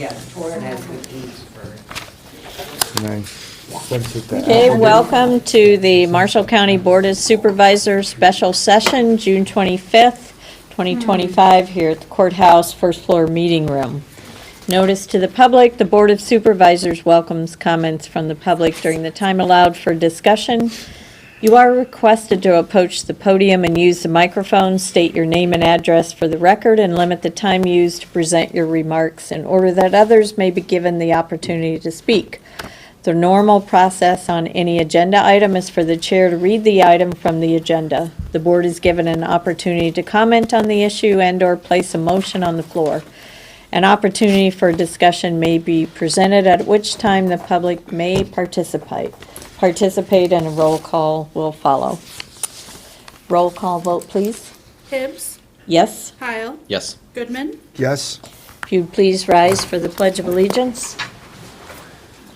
Yeah, Torrin has the keys for. Nice. Okay, welcome to the Marshall County Board of Supervisors Special Session, June 25th, 2025, here at the courthouse, first floor meeting room. Notice to the public, the Board of Supervisors welcomes comments from the public during the time allowed for discussion. You are requested to approach the podium and use the microphone, state your name and address for the record, and limit the time used to present your remarks in order that others may be given the opportunity to speak. The normal process on any agenda item is for the chair to read the item from the agenda. The board is given an opportunity to comment on the issue and/or place a motion on the floor. An opportunity for discussion may be presented, at which time the public may participate, and a roll call will follow. Roll call vote, please. Hibbs, Yes? Heil, Yes. Goodman, Yes. If you'd please rise for the Pledge of Allegiance.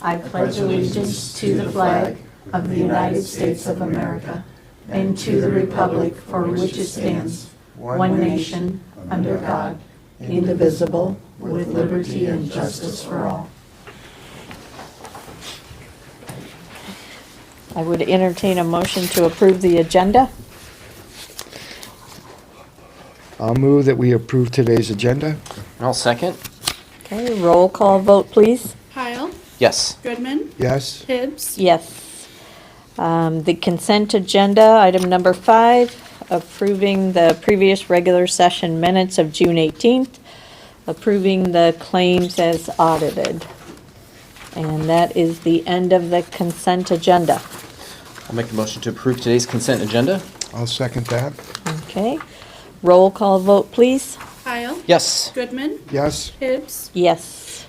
I pledge allegiance to the flag of the United States of America and to the republic for which it stands, one nation, under God, indivisible, with liberty and justice for all. I would entertain a motion to approve the agenda. I'll move that we approve today's agenda. I'll second. Okay, roll call vote, please. Heil, Yes. Goodman, Yes. Hibbs, Yes. The consent agenda, item number 5, approving the previous regular session minutes of June 18th, approving the claims as audited. And that is the end of the consent agenda. I'll make the motion to approve today's consent agenda. I'll second that. Okay, roll call vote, please. Heil, Yes. Goodman, Yes. Hibbs, Yes.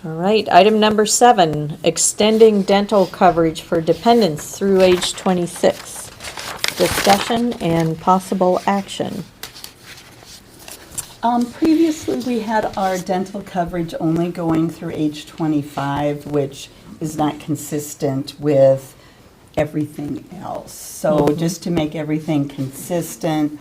All right, item number 7, extending dental coverage for dependents through age 26. Discussion and possible action. Previously, we had our dental coverage only going through age 25, which is not consistent with everything else. So just to make everything consistent,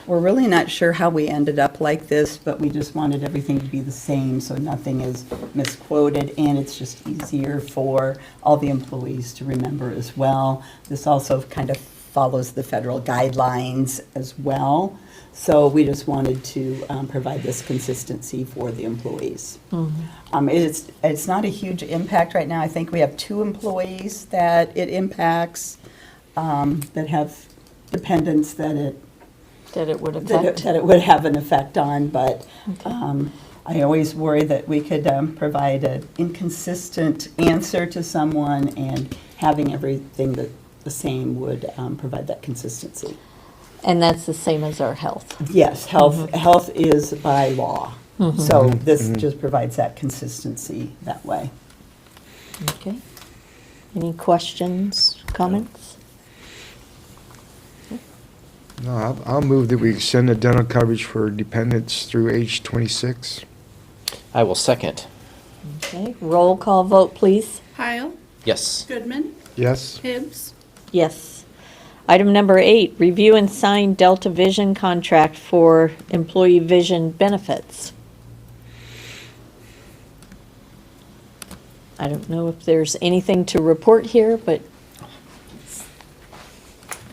we're really not sure how we ended up like this, but we just wanted everything to be the same so nothing is misquoted, and it's just easier for all the employees to remember as well. This also kind of follows the federal guidelines as well. So we just wanted to provide this consistency for the employees. It's not a huge impact right now. I think we have 2 employees that it impacts, that have dependents that it Would affect. that it would have an effect on, but I always worry that we could provide an inconsistent answer to someone, and having everything the same would provide that consistency. And that's the same as our health. Yes, health is by law, so this just provides that consistency that way. Okay. Any questions, comments? No, I'll move that we extend the dental coverage for dependents through age 26. I will second. Okay, roll call vote, please. Heil, Yes. Goodman, Yes. Hibbs, Yes. Item number 8, review and sign Delta Vision contract for employee vision benefits. I don't know if there's anything to report here, but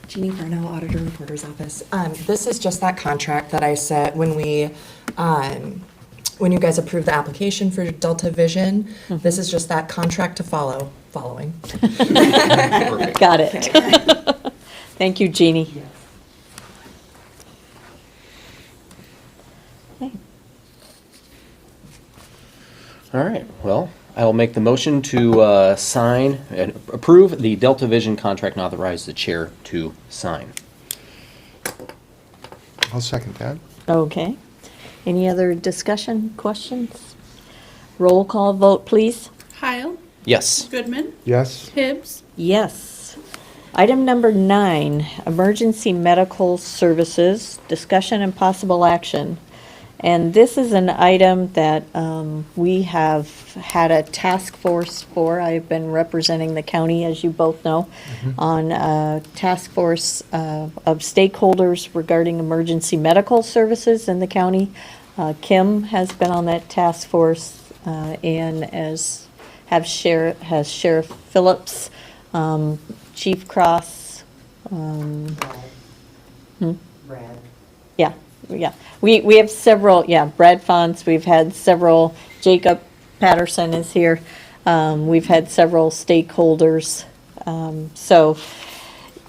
Jeannie Farnell, Auditor Reporter's Office. This is just that contract that I set when you guys approved the application for Delta Vision. This is just that contract to following. got it. Thank you, Jeannie. Okay. All right. Well, I will make the motion to sign and approve the Delta Vision contract and authorize the chair to sign. I'll second that. Okay. Any other discussion, questions? Roll call vote, please. Heil, Yes. Goodman, Yes. Hibbs, Yes. Item number 9, emergency medical services, discussion and possible action. And this is an item that we have had a task force for. I've been representing the county, as you both know, on a task force of stakeholders regarding emergency medical services in the county. Kim has been on that task force and has Sheriff Phillips, Chief Cross. Brad. Yeah, yeah. We have several, Brad Fonts, we've had several, Jacob Patterson is here. We've had several stakeholders.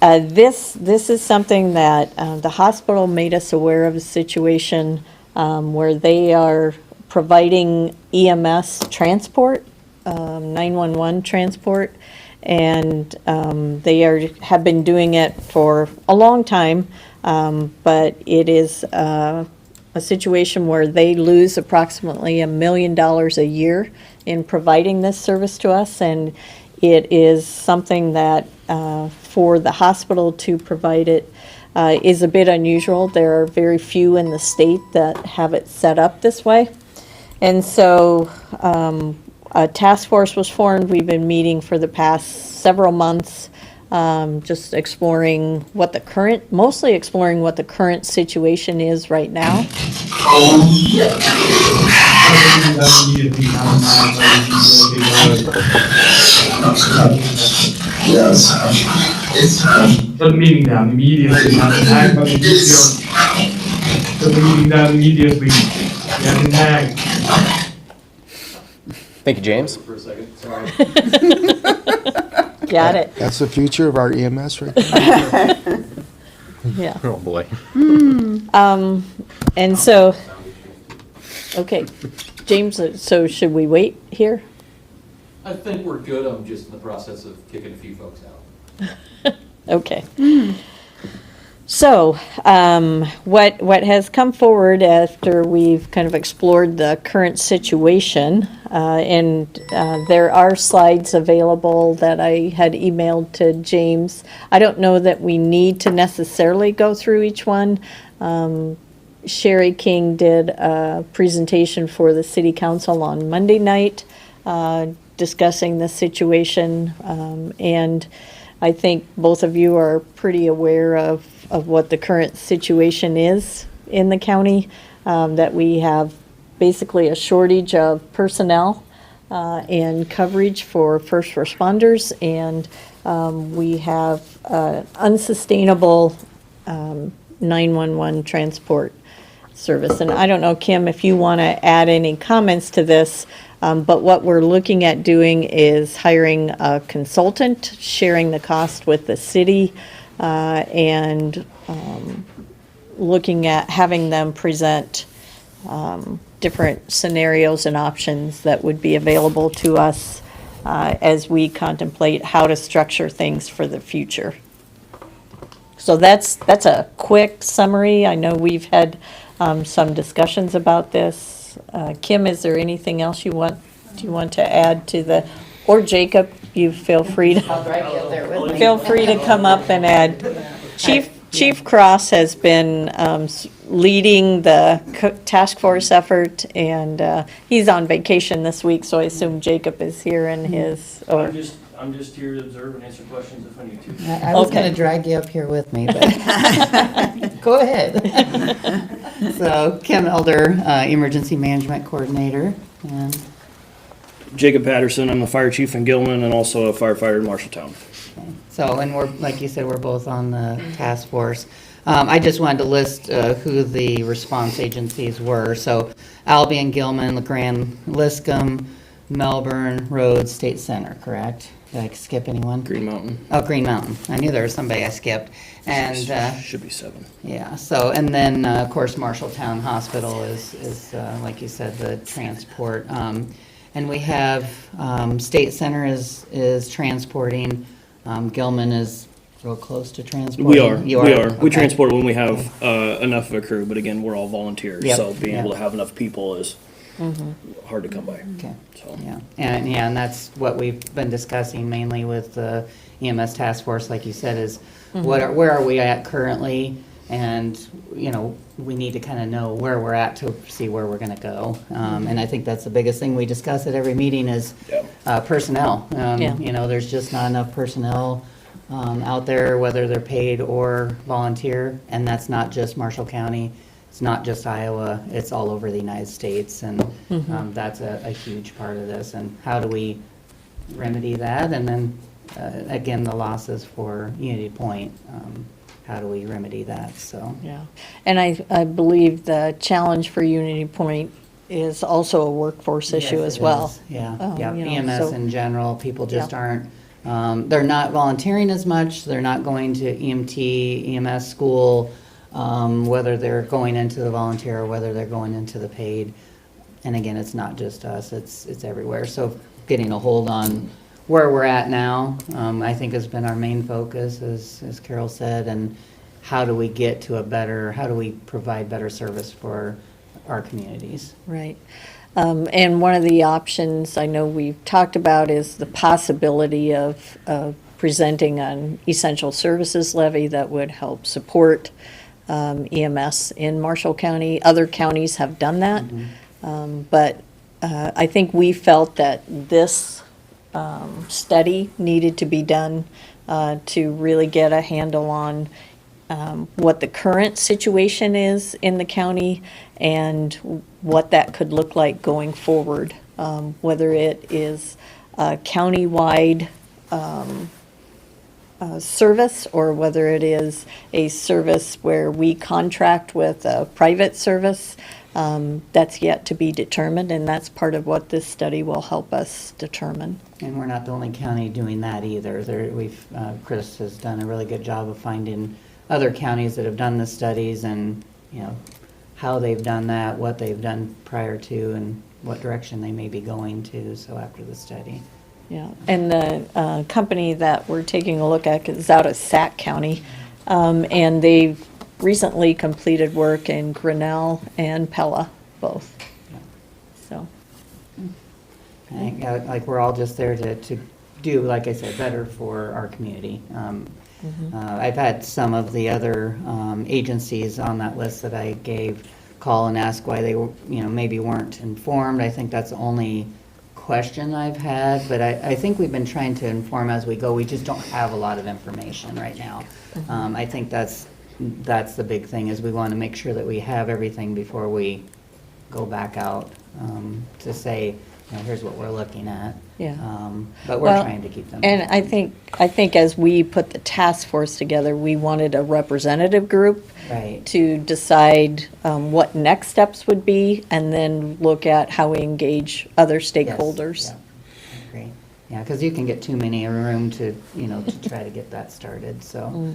This is something that the hospital made us aware of a situation where they are providing EMS transport, 911 transport, and they have been doing it for a long time, but it is a situation where they lose approximately $1 million a year in providing this service to us, and it is something that for the hospital to provide it is a bit unusual. There are very few in the state that have it set up this way. And so a task force was formed. We've been meeting for the past several months, just mostly exploring what the current situation is right now. Shut the meeting down immediately. Not to hang, but shut the meeting down immediately. You have to hang. Thank you, James. For a second, sorry. Got it, That's the future of our EMS right there. yeah. Oh, boy. And so, okay, James, so should we wait here? I think we're good. I'm just in the process of kicking a few folks out. Okay. So, what has come forward after we've kind of explored the current situation, and there are slides available that I had emailed to James. I don't know that we need to necessarily go through each one. Sherry King did a presentation for the city council on Monday night, discussing the situation, and I think both of you are pretty aware of what the current situation is in the county, that we have basically a shortage of personnel and coverage for first responders, and we have unsustainable 911 transport service. And I don't know, Kim, if you want to add any comments to this, but what we're looking at doing is hiring a consultant, sharing the cost with the city, and looking at having them present different scenarios and options that would be available to us as we contemplate how to structure things for the future. So that's a quick summary. I know we've had some discussions about this. Kim, is there anything else do you want to add to the, or Jacob, you feel free to come up and add. Chief Cross has been leading the task force effort, and he's on vacation this week, so I assume Jacob is here in his, or. I'm just here to observe and answer questions if I need to. I was Okay. going to drag you up here with me, but go ahead. So Kim Elder, Emergency Management Coordinator. And Jacob Patterson, I'm the fire chief in Gilman and also a firefighter in Marshalltown. so, and we're, like you said, we're both on the task force. I just wanted to list who the response agencies were. So Albion, Gilman, LeGrand, Liscum, Melbourne, Rhodes, State Center, correct? Did I skip anyone? Green Mountain. Oh, Green Mountain. I knew there was somebody I skipped. And, Should be 7. yeah, so, and then, of course, Marshalltown Hospital is, like you said, the transport. And we have, State Center is transporting, Gilman is real close to transporting. We are. You We are. We Okay. transport when we have enough of a crew, but again, we're all volunteers, Yep. so being able Yep. to have enough people is hard to come by. Okay. So. Yeah, and that's what we've been discussing mainly with the EMS task force, like you said, is where are we at currently? And, we need to kind of know where we're at to see where we're going to go. And I think that's the biggest thing we discuss at every meeting is personnel. Yeah. There's just not enough personnel out there, whether they're paid or volunteer, and that's not just Marshall County. it's not just Iowa, it's all over the United States, and that's a huge part of this. And how do we remedy that? And then, again, the losses for Unity Point, how do we remedy that? So, Yeah, and I believe the challenge for Unity Point is also a workforce issue yes, as it well. is. Yeah, You know, EMS so- in general, people just Yeah. aren't, they're not volunteering as much, they're not going to EMT, EMS school, whether they're going into the volunteer or whether they're going into the paid. And again, it's not just us, it's everywhere. So getting a hold on where we're at now, I think has been our main focus, as Carol said, and how do we get to how do we provide better service for our communities? Right. And one of the options I know we've talked about is the possibility of presenting an essential services levy that would help support EMS in Marshall County. Other counties have done that. But I think we felt that this study needed to be done to really get a handle on what the current situation is in the county and what that could look like going forward, whether it is a countywide service or whether it is a service where we contract with a private service. That's yet to be determined, and that's part of what this study will help us determine. And we're not the only county doing that either. Chris has done a really good job of finding other counties that have done the studies and, how they've done that, what they've done prior to, and what direction they may be going to, so after the study. Yeah, and the company that we're taking a look at is out of Sac County, and they've recently completed work in Grinnell and Pella, both. So, I think, like, we're all just there to do, like I said, better for our community. I've had some of the other agencies on that list that I gave call and ask why they, maybe weren't informed. I think that's the only question I've had, but I think we've been trying to inform as we go. We just don't have a lot of information right now. I think that's the big thing, is we want to make sure that we have everything before we go back out to say, here's what we're looking at. Yeah. But we're Well, trying to keep them. and I think as we put the task force together, we wanted a representative group Right. to decide what next steps would be, and then look at how we engage other Yes, stakeholders. yeah, I agree. Yeah, because you can get too many in a room to try to get that started, so.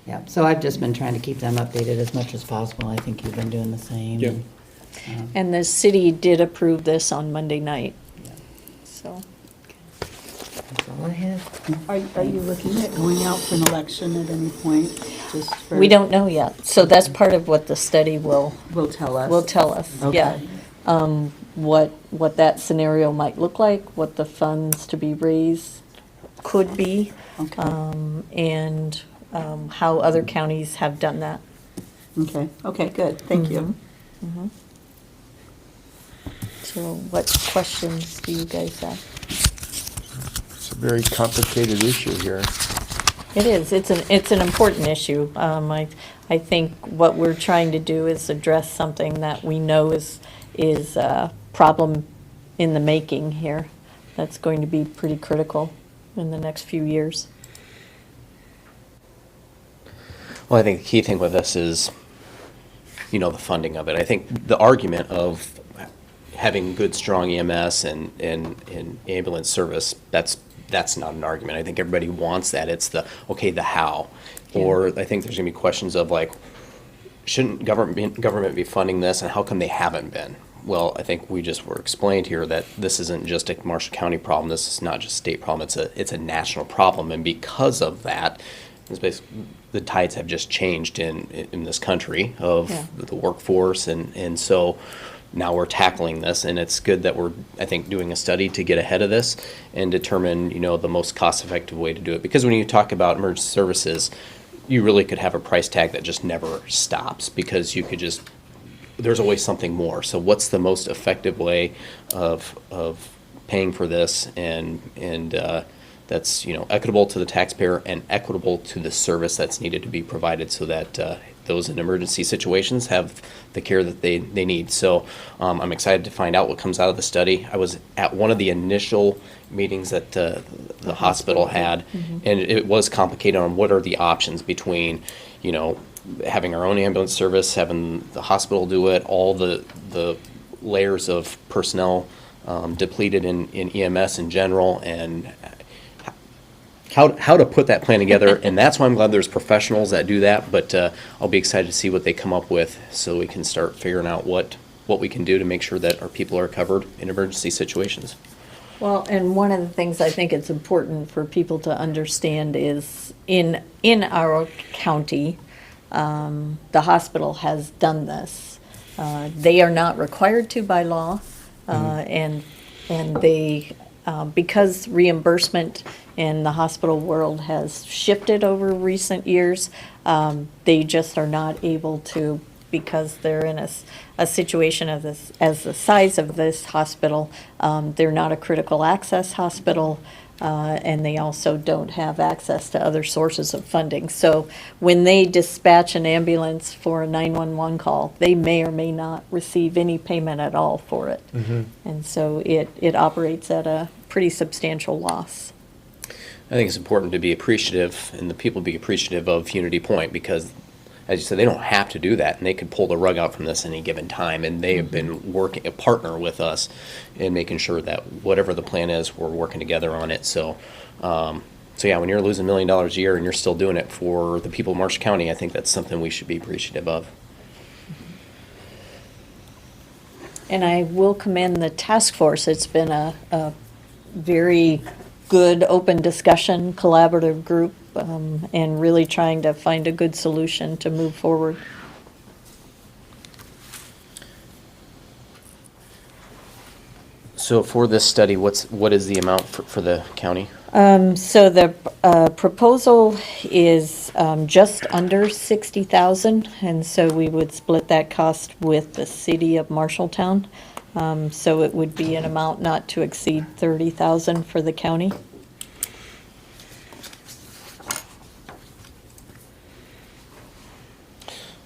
Yeah, so I've just been trying to keep them updated as much as possible. I think you've been doing the same. Yep. And the city did approve this on Monday night, Yeah, so. that's all I have. Are you looking at going out for an election at any point? Just for, We don't know yet, so that's part of what the study will tell us. tell us, yeah. Okay. What that scenario might look like, what the funds to be raised could be, Okay. and how other counties have done that. Okay, good, thank you. So what questions do you guys have? It's a very complicated issue here. It is, it's an important issue. I think what we're trying to do is address something that we know is a problem in the making here. That's going to be pretty critical in the next few years. Well, I think the key thing with this is, the funding of it. I think the argument of having good, strong EMS and ambulance service, that's not an argument. I think everybody wants that. It's the how. Or I think there's going to be questions of, like, shouldn't government be funding this, and how come they haven't been? Well, I think we just were explained here that this isn't just a Marshall County problem. This is not just a state problem. It's a national problem, and because of that, it's basically, the tides have just changed in this country of the workforce, and so now we're tackling this, and it's good that we're, I think, doing a study to get ahead of this and determine, the most cost-effective way to do it. Because when you talk about emergency services, you really could have a price tag that just never stops, because you could just, there's always something more. So what's the most effective way of paying for this, and that's equitable to the taxpayer and equitable to the service that's needed to be provided, so that those in emergency situations have the care that they need. So I'm excited to find out what comes out of the study. I was at one of the initial meetings that the hospital had, and it was complicated on what are the options between, you know, having our own ambulance service, having the hospital do it, all the layers of personnel depleted in EMS in general, and how to put that plan together. And that's why I'm glad there's professionals that do that, but I'll be excited to see what they come up with so we can start figuring out what we can do to make sure that our people are covered in emergency situations. Well, and one of the things I think it's important for people to understand is in our county, the hospital has done this. They are not required to by law, and they, because reimbursement in the hospital world has shifted over recent years, they just are not able to, because they're in a situation of this, as the size of this hospital, they're not a critical access hospital, and they also don't have access to other sources of funding. So when they dispatch an ambulance for a 911 call, they may or may not receive any payment at all for it. And so it operates at a pretty substantial loss. I think it's important to be appreciative, and the people be appreciative of Unity Point, because, as you said, they don't have to do that, and they could pull the rug out from this any given time, and they have been working, a partner with us in making sure that whatever the plan is, we're working together on it. So, yeah, when you're losing $1 million a year and you're still doing it for the people of Marshall County, I think that's something we should be appreciative of. And I will commend the task force. It's been a very good, open discussion, collaborative group, and really trying to find a good solution to move forward. So for this study, what is the amount for the county? So the proposal is just under 60,000, and so we would split that cost with the city of Marshalltown. So it would be an amount not to exceed 30,000 for the county.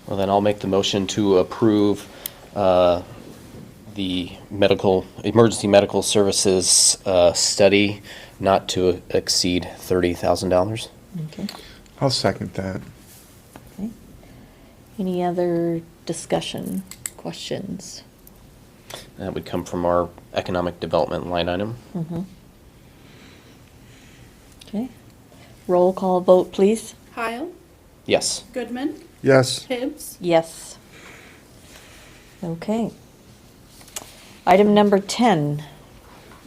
Well, then I'll make the motion to approve the emergency medical services study not to exceed $30,000. Okay. I'll second that. Okay. Any other discussion, questions? That would come from our economic development line item. Okay. Roll call vote, please. Heil, Yes. Goodman, Yes. Hibbs, Yes. Okay. Item number 10,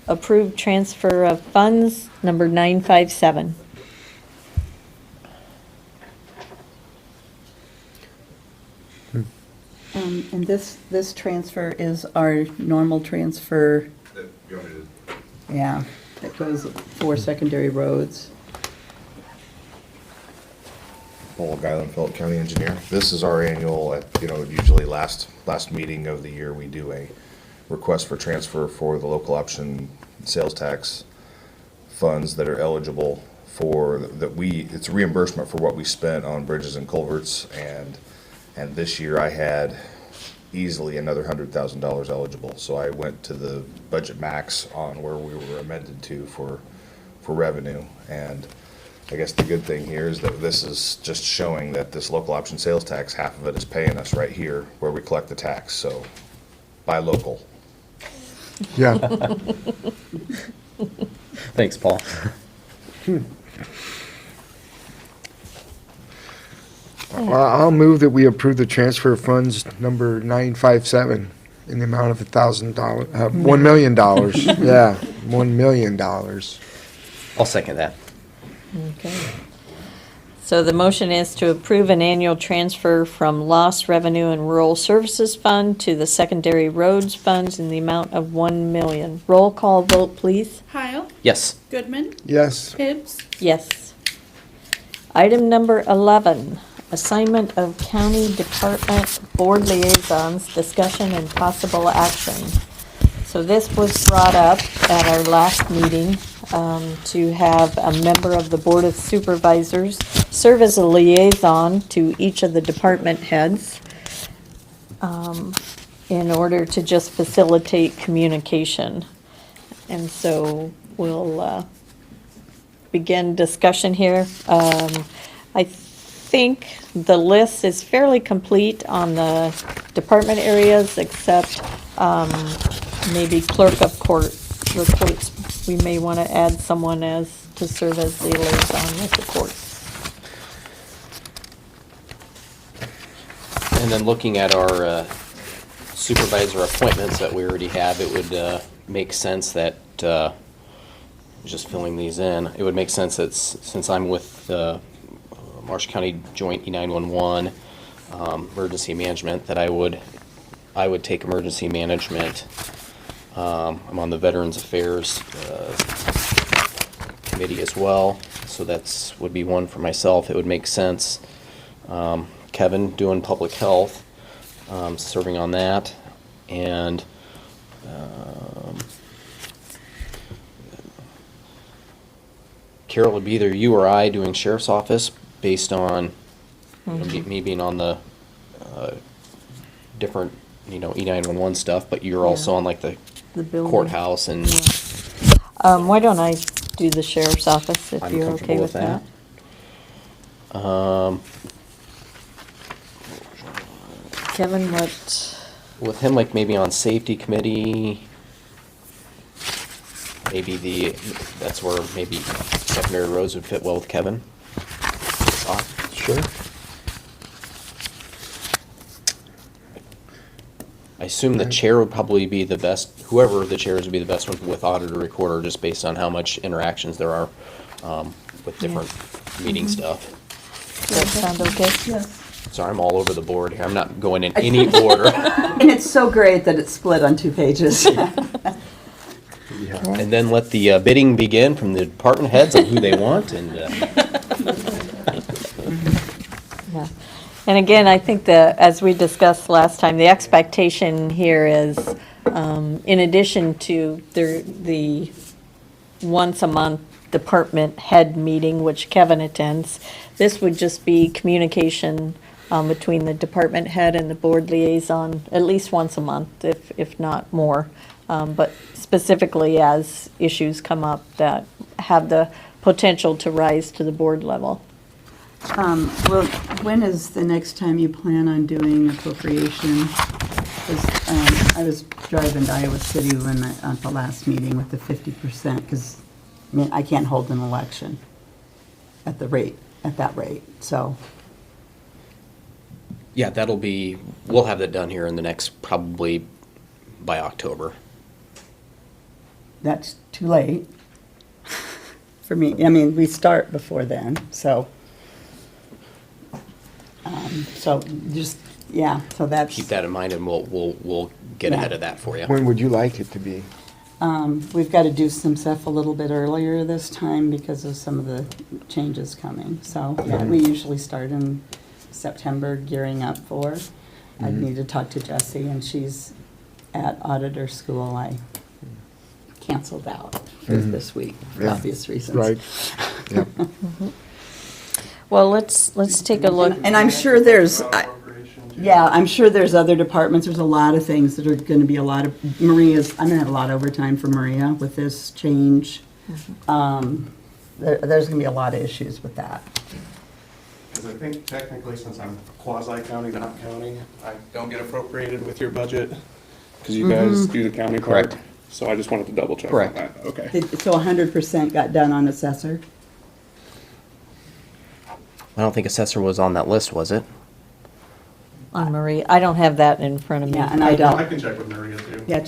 approved transfer of funds, number 957. And this transfer is our normal transfer. Yeah, that goes for secondary roads. Paul Guyland, Phillip County Engineer. This is our annual, usually last meeting of the year, we do a request for transfer for the local option sales tax funds that are eligible for, it's reimbursement for what we spent on bridges and culverts, and this year I had easily another $100,000 eligible. So I went to the budget max on where we were amended to for revenue. And I guess the good thing here is that this is just showing that this local option sales tax, half of it is paying us right here where we collect the tax. So buy local. Yeah. Thanks, Paul. Well, I'll move that we approve the transfer of funds number 957 in the amount of $1,000, $1 million. Yeah, $1 million. I'll second that. Okay. So the motion is to approve an annual transfer from Lost Revenue and Rural Services Fund to the Secondary Roads Funds in the amount of $1 million. Roll call vote, please. Heil, Yes. Goodman, Yes. Hibbs, Yes. Item number 11, assignment of county department board liaisons, discussion and possible action. So this was brought up at our last meeting to have a member of the Board of Supervisors serve as a liaison to each of the department heads in order to just facilitate communication. And so we'll begin discussion here. I think the list is fairly complete on the department areas, except maybe clerk of court reports. We may want to add someone as to serve as the liaison with the courts. And then looking at our supervisor appointments that we already have, it would make sense that, just filling these in, it would make sense that since I'm with Marshall County Joint E911 Emergency Management, that I would take emergency management. I'm on the Veterans Affairs Committee as well, so that's would be one for myself. It would make sense. Kevin doing public health, serving on that, and Carol, would be either you or I doing sheriff's office based on you know, me being on the different E911 stuff, but you're also on like the building. courthouse and Why don't I do the sheriff's office if I'm you're comfortable okay with with that? Kevin, what? with him, like maybe on safety committee, maybe that's where maybe secondary roads would fit well with Kevin. Sure. I assume the chair would probably be the best, whoever the chairs would be the best one with auditor recorder, just based on how much interactions there are with different meeting stuff. Does that sound okay? Yes. Sorry, I'm all over the board here. I'm not going in any order. And it's so great that it's split on 2 pages. And then let the bidding begin from the department heads on who they want and. Yeah. And again, I think that, as we discussed last time, the expectation here is, in addition to the once-a-month department head meeting, which Kevin attends, this would just be communication between the department head and the board liaison, at least once a month, if not more. But specifically as issues come up that have the potential to rise to the board level. Well, when is the next time you plan on doing appropriation? 'Cause, I was driving to Iowa City at the last meeting with the 50%, because, I mean, I can't hold an election at that rate, so. Yeah, we'll have that done here in the next, probably by October. That's too late for me. I mean, we start before then, so. So just, yeah, so that's. Keep that in mind and we'll get Yeah. ahead of that for you. When would you like it to be? We've got to do some stuff a little bit earlier this time because of some of the changes coming. So yeah, we usually start in September gearing up for. I need to talk to Jessie, and she's at auditor school. I canceled out for this week for Yeah. obvious reasons. Right. Yep. Well, let's take a look. And I'm sure there's, yeah, I'm sure there's other departments. There's a lot of things that are going to be I'm going to have a lot of overtime for Maria with this change. There's going to be a lot of issues with that. Because I think technically, since I'm quasi-county, not county, I don't get appropriated with your budget, because you guys do the county part. Correct. So I just wanted to double check on Correct. that. Okay. So 100% got done on assessor? I don't think assessor was on that list, was it? On Marie, I don't have that in front of me. Yeah, and I don't. I can check with Maria too. Yeah,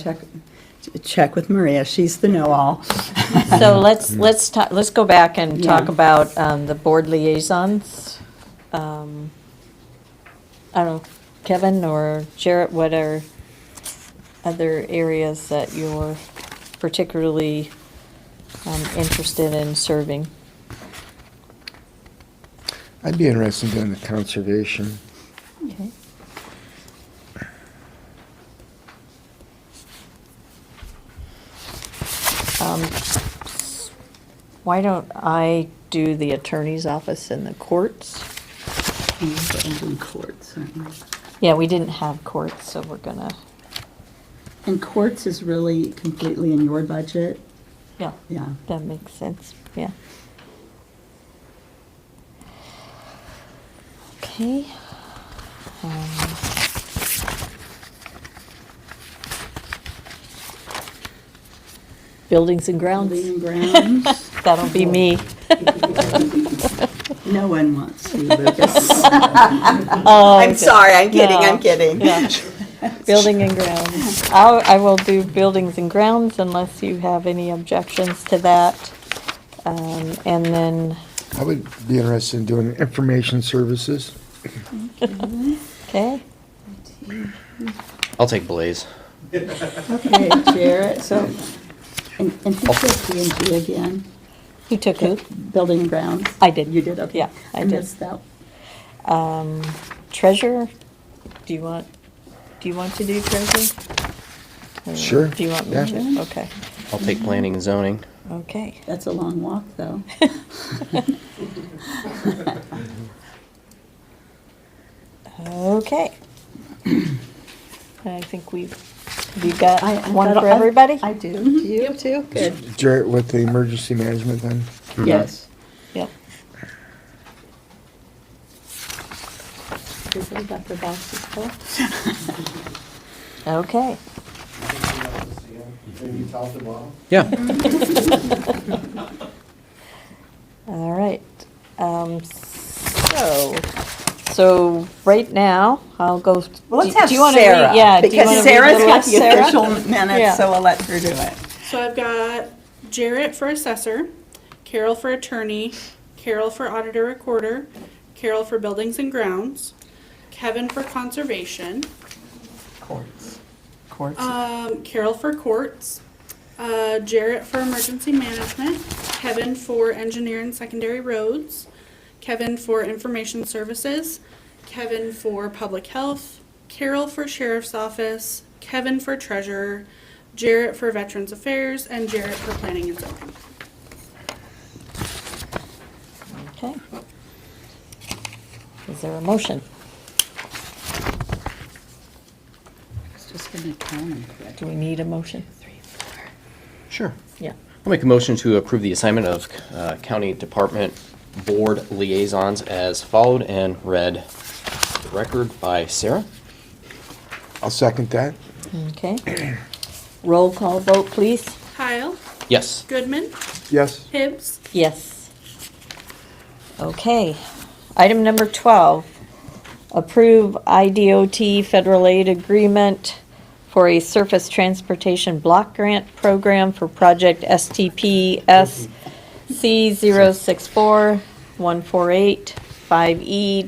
check with Maria. She's the know-all. So let's go back and talk Yeah. about the board liaisons. I don't know, Kevin or Jarrett, what are other areas that you're particularly interested in serving? I'd be interested in the conservation. Okay. Why don't I do the attorney's office and the courts. In courts, aren't we? Yeah, we didn't have courts, so we're gonna, And courts is really completely in your budget? yeah, Yeah. that makes sense, yeah. Okay. Buildings and grounds, Building and grounds. that'll be me. No one wants you, Lucas. Oh, I'm sorry, I'm kidding, No. I'm kidding. Yeah. Building and grounds. I will do buildings and grounds unless you have any objections to that. And then, I would be interested in doing information services. okay, I'll take Blaze. Okay, Jarrett, so, and who took B and G again? who took who? Building and grounds? I did. You did, okay. Yeah, I did. missed that. Treasurer, do you want to do treasurer? Or Sure, Do you want me yeah. to? Okay, I'll take planning and zoning. okay. That's a long walk, though. Okay. I think have you got I one got- for everybody? I do. Do you too? Good. Jarrett with the emergency management then? Yes. Yep. Is it Dr. Box's full? Okay. Yeah. All right. So right now, I'll go. Well, let's do have you wanna read- Sarah. Yeah. do you Because wanna read Sarah's the got list, the Sarah? official Yeah. minutes, so I'll let her do it. So I've got Jarrett for assessor, Carol for attorney, Carol for auditor recorder, Carol for buildings and grounds, Kevin for conservation, Courts. Courts. Carol for courts, Jarrett for emergency management, Kevin for engineer and secondary roads, Kevin for information services, Kevin for public health, Carol for sheriff's office, Kevin for treasurer, Jarrett for veterans affairs, and Jarrett for planning and zoning. Okay. Is there a motion? It's just gonna count them correctly. Do we need a motion? Sure. Yeah. I'll make a motion to approve the assignment of county department board liaisons as followed and read the record by Sarah. I'll second that. Okay. Roll call vote, please. Kyle, Yes. Goodman, Yes. Hibbs, Yes. Okay. Item number 12, approve IDOT federal aid agreement for a surface transportation block grant program for project STPS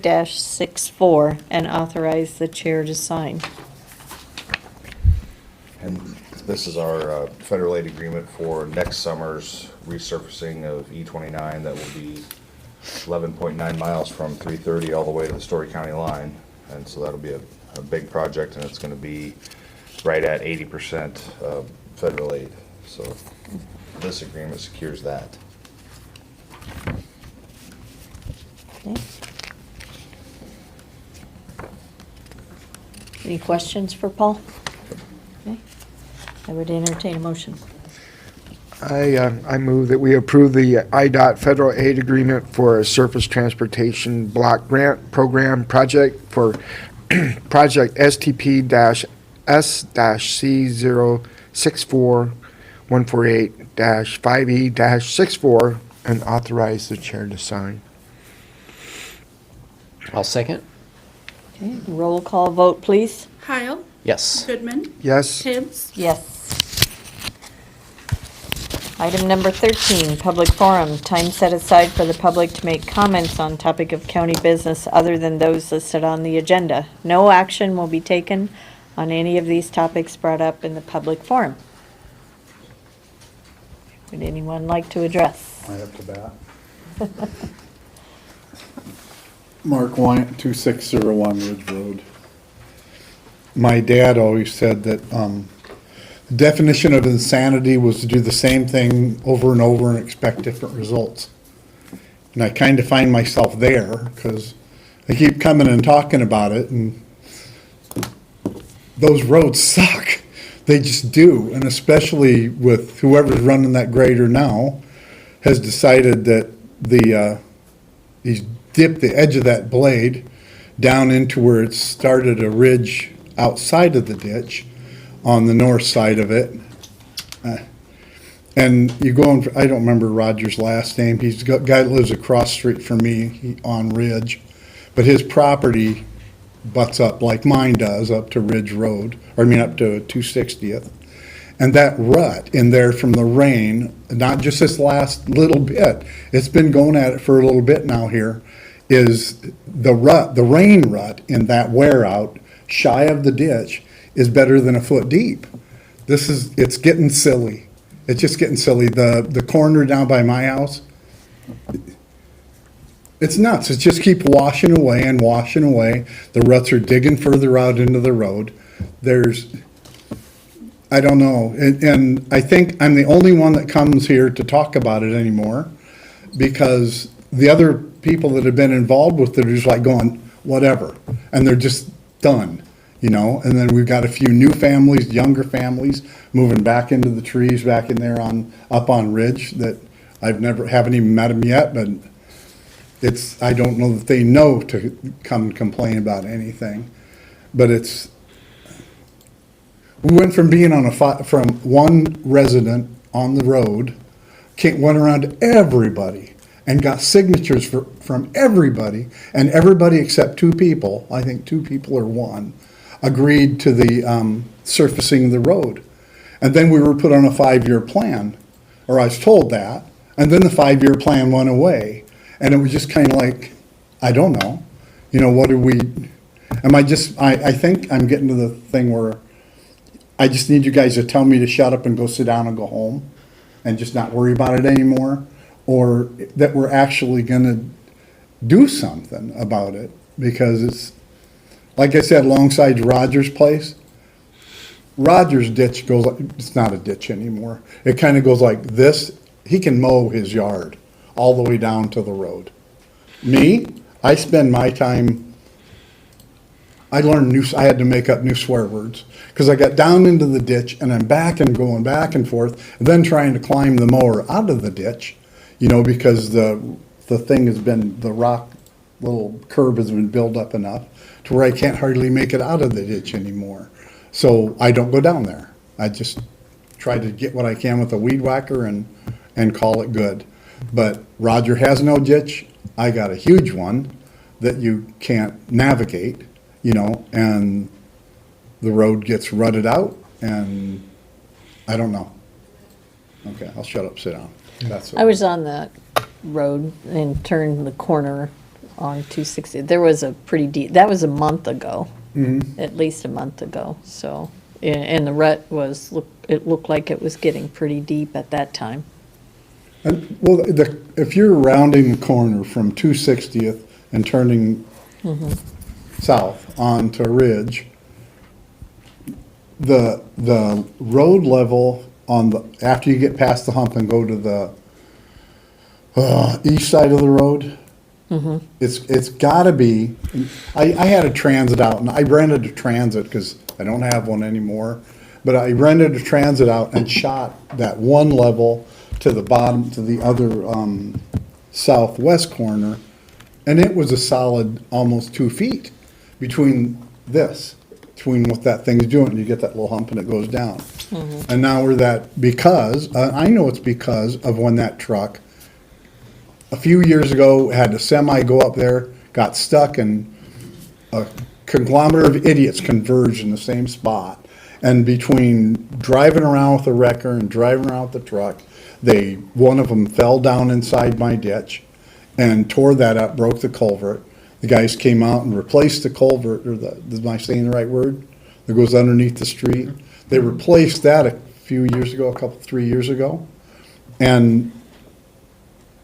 C064148-5E-64 and authorize the chair to sign. And this is our federal aid agreement for next summer's resurfacing of E29 that will be 11.9 miles from 330 all the way to the Story County line. And so that'll be a big project, and it's gonna be right at 80% federal aid. So this agreement secures that. Okay. Any questions for Paul? Okay. I would entertain a motion. I move that we approve the IDOT federal aid agreement for a surface transportation block grant program project for project STP-S-C064148-5E-64 and authorize the chair to sign. I'll second. Okay, roll call vote, please. Kyle, Yes. Goodman, Yes? Hibbs, Yes. Item number 13, public forum, time set aside for the public to make comments on topic of county business other than those listed on the agenda. No action will be taken on any of these topics brought up in the public forum. Would anyone like to address? Right up to bat. Mark Wyant, 2601 Ridge Road. My dad always said that the definition of insanity was to do the same thing over and over and expect different results. And I kind of find myself there, because I keep coming and talking about it, and those roads suck. They just do, and especially with whoever's running that grader now has decided that he's dipped the edge of that blade down into where it started a ridge outside of the ditch on the north side of it. And you go on, I don't remember Roger's last name. He's got guy that lives across the street from me on Ridge, but his property butts up like mine does up to Ridge Road, or I mean up to 260th. And that rut in there from the rain, not just this last little bit, it's been going at it for a little bit now here, is the rut, the rain rut in that wear out shy of the ditch is better than a foot deep. It's getting silly. It's just getting silly. The corner down by my house, it's nuts. It just keeps washing away and washing away. The ruts are digging further out into the road. I don't know. And I think I'm the only one that comes here to talk about it anymore, because the other people that have been involved with it are just like going, whatever. And they're just done, you know? And then we've got a few new families, younger families, moving back into the trees back in there up on Ridge that haven't even met them yet, but I don't know that they know to come and complain about anything. But we went from being from one resident on the road, went around to everybody and got signatures from everybody, and everybody except two people, I think two people or one, agreed to the surfacing of the road. And then we were put on a 5-year plan, or I was told that, and then the 5-year plan went away. And it was just kind of like, I don't know, you know, I think I'm getting to the thing where I just need you guys to tell me to shut up and go sit down and go home and just not worry about it anymore, or that we're actually gonna do something about it, because it's, like I said, alongside Roger's place, Roger's ditch goes, it's not a ditch anymore. It kind of goes like this. He can mow his yard all the way down to the road. Me, I spend my time, I had to make up new swear words, because I got down into the ditch and I'm back and going back and forth, and then trying to climb the mower out of the ditch, you know, because the thing has been, the rock little curb has been built up enough to where I can't hardly make it out of the ditch anymore. So I don't go down there. I just try to get what I can with a weed whacker and call it good. But Roger has no ditch. I got a huge one that you can't navigate, you know, and the road gets rutted out, and I don't know. Okay, I'll shut up, sit down. I was on that road and turned the corner on 260. There was a pretty deep, that was a month ago, at least a month ago. So, and the rut it looked like it was getting pretty deep at that time. And, well, if you're rounding the corner from 260th and turning south onto Ridge, the road level after you get past the hump and go to the east side of the road, it's got to be. I had a Transit out, and I rented a Transit because I don't have one anymore. But I rented a Transit out and shot that one level to the bottom, to the other southwest corner, and it was a solid almost 2 feet between what that thing's doing. You get that little hump and it goes down. And now I know it's because of when that truck, a few years ago, had a semi go up there, got stuck, and a conglomerate of idiots converged in the same spot. And between driving around with the wrecker and driving around with the truck, one of them fell down inside my ditch and tore that up, broke the culvert. The guys came out and replaced the culvert, or am I saying the right word? That goes underneath the street. They replaced that a few years ago, 3 years ago. And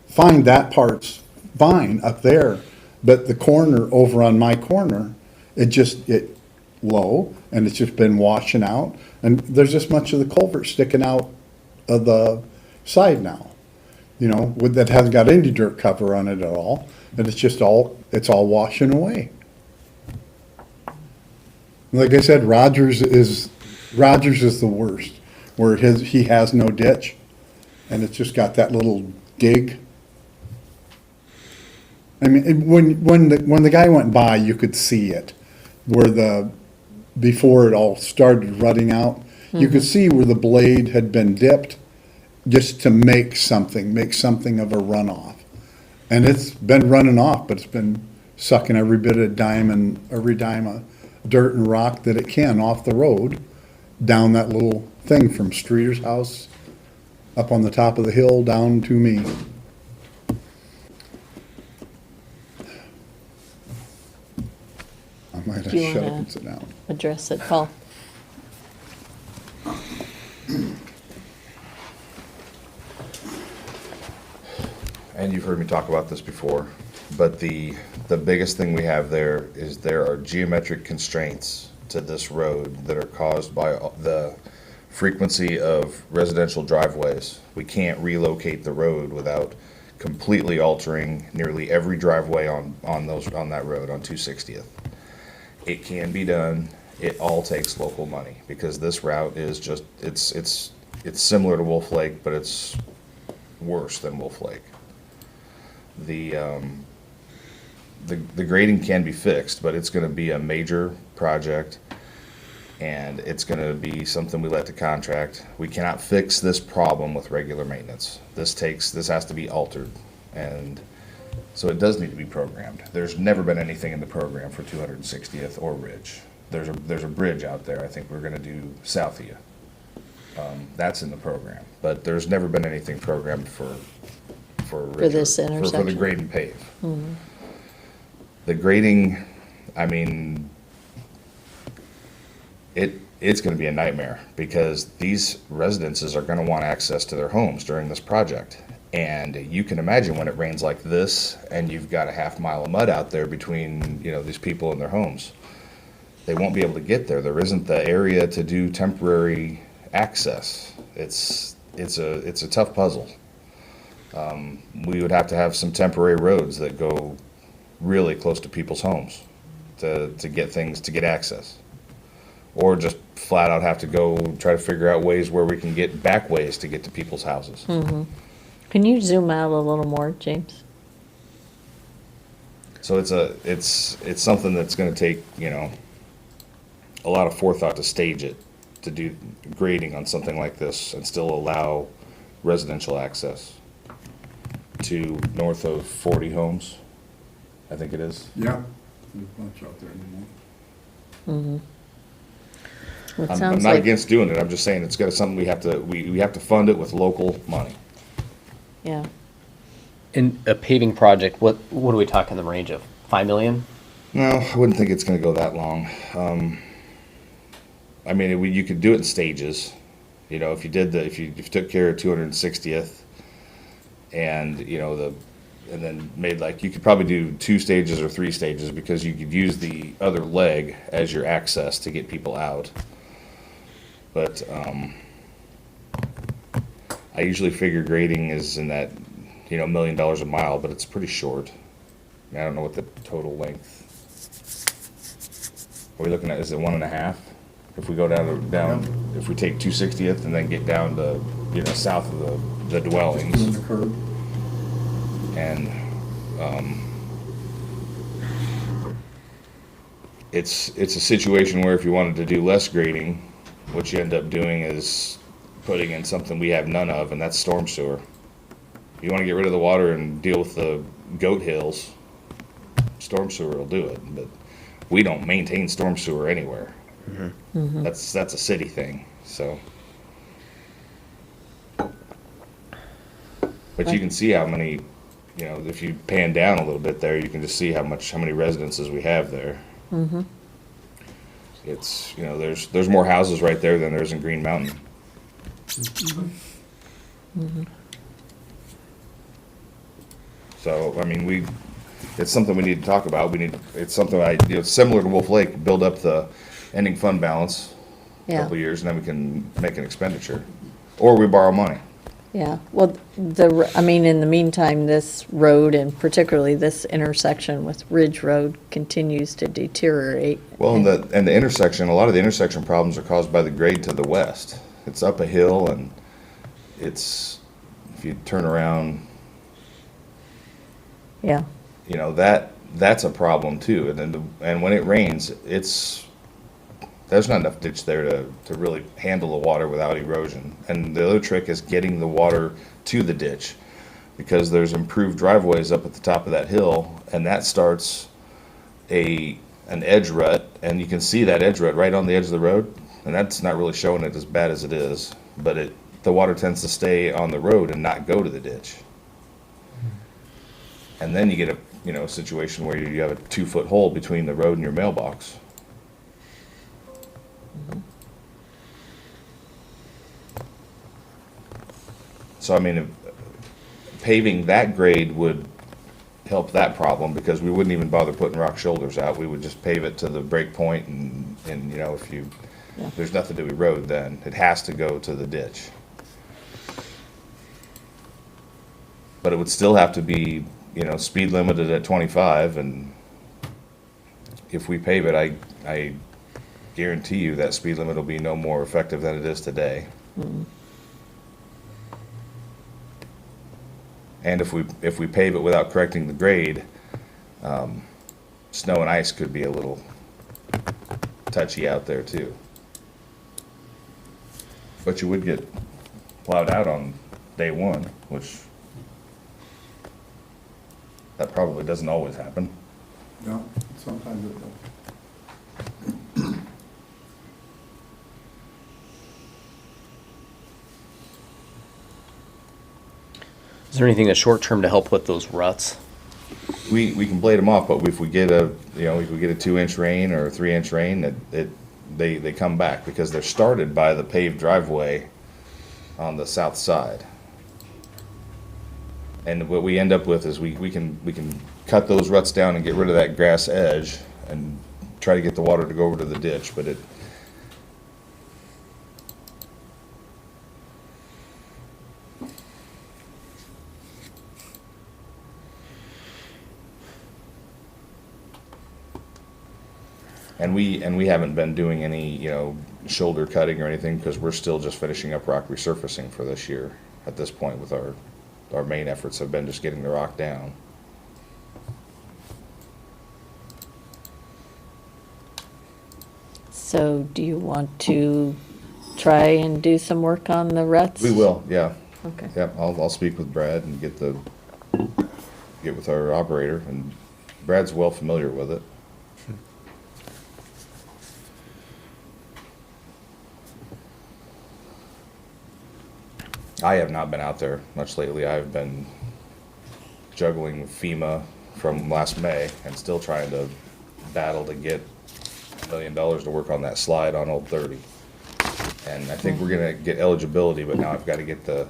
fine, that part's fine up there. But the corner over on my corner, it low, and it's just been washing out. And there's just much of the culvert sticking out of the side now. that hasn't got any dirt cover on it at all, and it's all washing away. Like I said, Rogers is the worst, where he has no ditch, and it's just got that little dig. I mean, when the guy went by, you could see it, before it all started rutting out, you could see where the blade had been dipped, just to make something of a runoff. And it's been running off, but it's been sucking every dime of dirt and rock that it can off the road, down that little thing from Streeter's house, up on the top of the hill, down to me. I might have Do you shut up wanna- and sit down. Address it, Paul. And you've heard me talk about this before, but the biggest thing we have there is there are geometric constraints to this road that are caused by the frequency of residential driveways. We can't relocate the road without completely altering nearly every driveway on that road, on 260th. It can be done. It all takes local money, because this route is just, it's similar to Wolf Lake, but it's worse than Wolf Lake. The grading can be fixed, but it's gonna be a major project, and it's gonna be something we let to contract. We cannot fix this problem with regular maintenance. This has to be altered, and so it does need to be programmed. There's never been anything in the program for 260th or Ridge. There's a bridge out there, I think we're gonna do south of you. That's in the program, but there's never been anything programmed for Ridge, this for the intersection. grade and pave. The grading, I mean, it's gonna be a nightmare, because these residences are gonna want access to their homes during this project. And you can imagine when it rains like this, and you've got a half mile of mud out there between, these people and their homes. They won't be able to get there. There isn't the area to do temporary access. It's a tough puzzle. We would have to have some temporary roads that go really close to people's homes to get access. Or just flat out have to go try to figure out ways where we can get back ways to get to people's houses. Can you zoom out a little more, James? So it's something that's gonna take, a lot of forethought to stage it, to do grading on something like this and still allow residential access to north of 40 homes, I think it is. Yeah. There's a bunch out there anymore. It I'm sounds not like, against doing it, I'm just saying it's something we have to fund it with local money. yeah. In a paving project, what are we talking the range of? 5 million? No, I wouldn't think it's gonna go that long. I mean, you could do it in stages. If you took care of 260th and, and then made you could probably do 2 stages or 3 stages, because you could use the other leg as your access to get people out. But, I usually figure grading is in that, $1 million a mile, but it's pretty short. I don't know what the total length. Are we looking at, is it 1.5? If we go down, if we take 260th and then get down to, south of the dwellings. And, it's a situation where if you wanted to do less grading, what you end up doing is putting in something we have none of, and that's storm sewer. If you want to get rid of the water and deal with the goat hills, storm sewer will do it, but we don't maintain storm sewer anywhere. That's a city thing, so. But you can see how many, if you pan down a little bit there, you can just see how many residences we have there. It's, there's more houses right there than there's in Green Mountain. So, I mean, it's something we need to talk about. It's something similar to Wolf Lake, build up the ending fund balance a Yeah. couple of years, and then we can make an expenditure. Or we borrow money. Yeah, well, in the meantime, this road and particularly this intersection with Ridge Road continues to deteriorate. Well, and the intersection, a lot of the intersection problems are caused by the grade to the west. It's up a hill and it's, if you turn around, Yeah, you know, that's a problem too. And then, and when it rains, there's not enough ditch there to really handle the water without erosion. And the other trick is getting the water to the ditch, because there's improved driveways up at the top of that hill, and that starts an edge rut, and you can see that edge rut right on the edge of the road, and that's not really showing it as bad as it is, but the water tends to stay on the road and not go to the ditch. And then you get a situation where you have a 2-foot hole between the road and your mailbox. So I mean, paving that grade would help that problem, because we wouldn't even bother putting rock shoulders out. We would just pave it to the break point, and there's nothing to erode, then it has to go to the ditch. But it would still have to be, speed limited at 25, and if we pave it, I guarantee you that speed limit will be no more effective than it is today. Mm-hmm. And if we pave it without correcting the grade, snow and ice could be a little touchy out there too. But you would get plowed out on day one, which that probably doesn't always happen. No, sometimes it does. Is there anything in short term to help with those ruts? We can blade them off, but if we get a 2-inch rain or a 3-inch rain, they come back, because they're started by the paved driveway on the south side. And what we end up with is we can cut those ruts down and get rid of that grass edge and try to get the water to go over to the ditch, but And we haven't been doing any, shoulder cutting or anything, because we're still just finishing up rock resurfacing for this year at this point. With our main efforts have been just getting the rock down. so do you want to try and do some work on the ruts? We will, yeah. Okay. Yeah, I'll speak with Brad and get with our operator, and Brad's well familiar with it. I have not been out there much lately. I've been juggling FEMA from last May and still trying to battle to get $1 million to work on that slide on Old 30. And I think we're gonna get eligibility, but now I've got to get the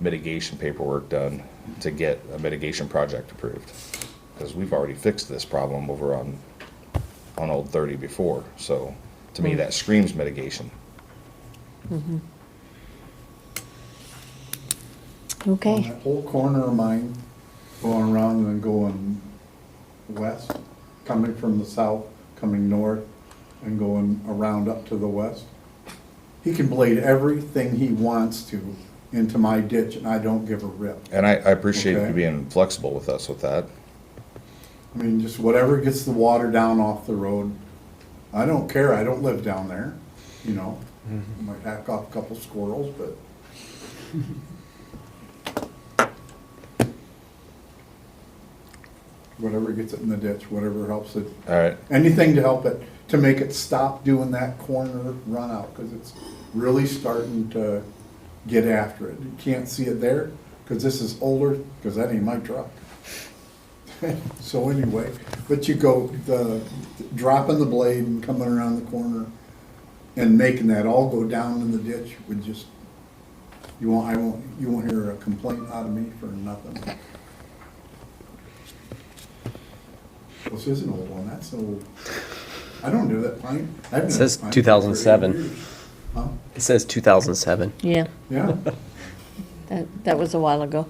mitigation paperwork done to get a mitigation project approved. Because we've already fixed this problem over on Old 30 before. So to me, that screams mitigation. Mm-hmm. On Okay, that whole corner of mine, going around and then going west, coming from the south, coming north, and going around up to the west. He can blade everything he wants to into my ditch, and I don't give a rip. And I appreciate Okay. you being flexible with us with that. I mean, just whatever gets the water down off the road. I don't care, I don't live down there, Might hack off a couple squirrels, but. Whatever gets it in the ditch, whatever helps it. All right. Anything to help it, to make it stop doing that corner run out, because it's really starting to get after it. You can't see it there, because this is older, because that ain't my truck. So anyway, but you go, dropping the blade and coming around the corner and making that all go down in the ditch would just, you won't hear a complaint out of me for nothing. This is an old one, that's old. I don't do that pine. It says 2007. Huh? It says 2007. yeah, Yeah, That was a while ago.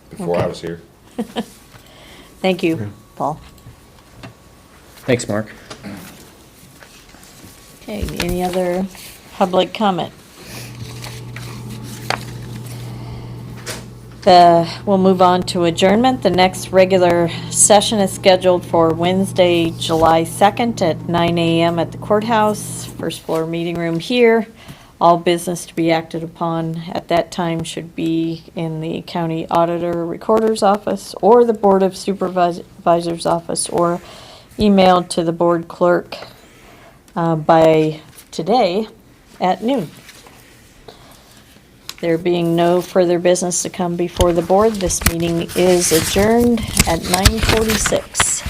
Before I Okay. was here. Thank you, Paul. Thanks, Mark. Okay, any other public comment? We'll move on to adjournment. The next regular session is scheduled for Wednesday, July 2nd at 9 a.m. at the courthouse, first floor meeting room here. All business to be acted upon at that time should be in the county auditor recorder's office or the Board of Supervisors office, or emailed to the board clerk by today at noon. There being no further business to come before the board, this meeting is adjourned at 9:46.